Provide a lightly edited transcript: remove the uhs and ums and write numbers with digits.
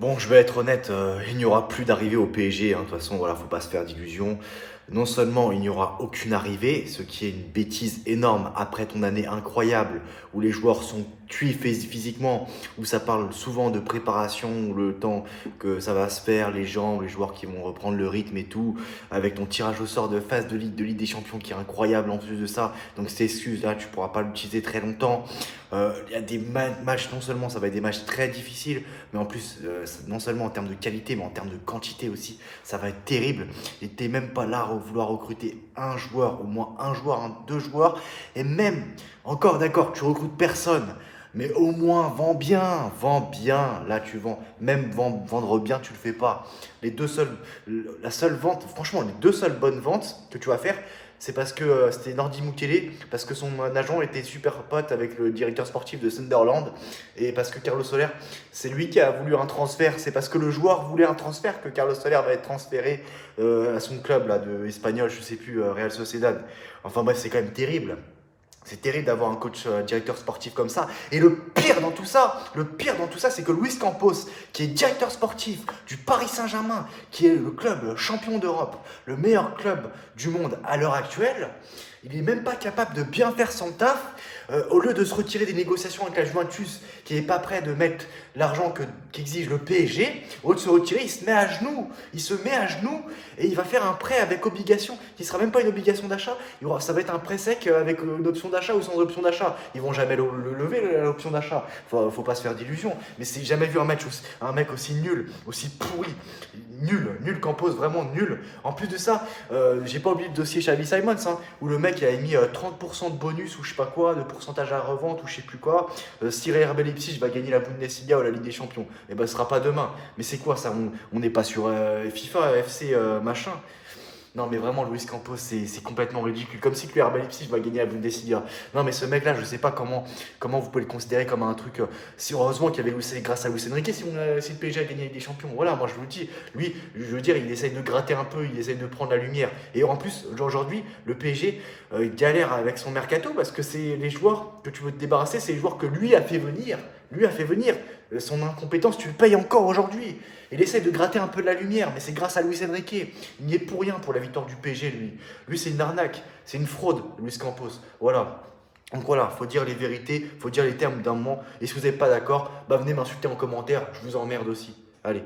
Bon, je vais être honnête, il n'y aura plus d'arrivée au PSG, hein. De toute façon, voilà, faut pas se faire d'illusions. Non seulement il n'y aura aucune arrivée, ce qui est une bêtise énorme après ton année incroyable où les joueurs sont cuits physiquement, où ça parle souvent de préparation, où le temps que ça va se faire, les jambes, les joueurs qui vont reprendre le rythme et tout, avec ton tirage au sort de phase de Ligue des Champions qui est incroyable en plus de ça. Donc cette excuse là, tu pourras pas l'utiliser très longtemps. Il y a des matchs, non seulement ça va être des matchs très difficiles, mais en plus, non seulement en termes de qualité, mais en termes de quantité aussi, ça va être terrible. Et t'es même pas là à vouloir recruter un joueur, au moins un joueur, deux joueurs, et même, encore d'accord, tu recrutes personne, mais au moins vends bien, là tu vends, même vendre bien, tu le fais pas. Les deux seules, la seule vente, franchement, les deux seules bonnes ventes que tu vas faire, c'est parce que c'était Nordi Mukele, parce que son agent était super pote avec le directeur sportif de Sunderland, et parce que Carlos Soler, c'est lui qui a voulu un transfert. C'est parce que le joueur voulait un transfert que Carlos Soler va être transféré à son club là, de espagnol, je sais plus, Real Sociedad. Enfin bref, c'est quand même terrible. C'est terrible d'avoir un coach directeur sportif comme ça. Et le pire dans tout ça, c'est que Luis Campos, qui est directeur sportif du Paris Saint-Germain, qui est le club champion d'Europe, le meilleur club du monde à l'heure actuelle, il n'est même pas capable de bien faire son taf. Au lieu de se retirer des négociations avec la Juventus, qui n'est pas prêt de mettre l'argent qu'exige le PSG, au lieu de se retirer, il se met à genoux. Il se met à genoux et il va faire un prêt avec obligation, qui ne sera même pas une obligation d'achat. Ça va être un prêt sec avec une option d'achat ou sans option d'achat. Ils vont jamais le lever, l'option d'achat. Faut pas se faire d'illusions. Mais c'est jamais vu un mec aussi nul, aussi pourri. Nul Campos, vraiment nul. En plus de ça, j'ai pas oublié le dossier Xavi Simons, hein, où le mec il a mis 30% de bonus ou je sais pas quoi, de pourcentage à revente ou je sais plus quoi. Si RB Leipzig va gagner la Bundesliga ou la Ligue des Champions, et ben ce sera pas demain. Mais c'est quoi ça? On n'est pas sur FIFA, FC, machin. Non, mais vraiment, Luis Campos, c'est complètement ridicule. Comme si que le RB Leipzig va gagner la Bundesliga. Non, mais ce mec-là, je sais pas comment vous pouvez le considérer comme un truc. Si heureusement qu'il y avait grâce à Luis Enrique, si le PSG a gagné des champions. Voilà, moi je vous le dis. Lui, je veux dire, il essaye de gratter un peu, il essaye de prendre la lumière. Et en plus, aujourd'hui, le PSG galère avec son mercato parce que c'est les joueurs que tu veux te débarrasser, c'est les joueurs que lui a fait venir. Lui a fait venir. Son incompétence, tu le payes encore aujourd'hui. Il essaie de gratter un peu de la lumière, mais c'est grâce à Luis Enrique. Il n'y est pour rien pour la victoire du PSG, lui. Lui, c'est une arnaque, c'est une fraude, Luis Campos. Voilà. Donc voilà, faut dire les vérités, faut dire les termes d'un moment. Et si vous n'êtes pas d'accord, bah venez m'insulter en commentaire, je vous emmerde aussi. Allez.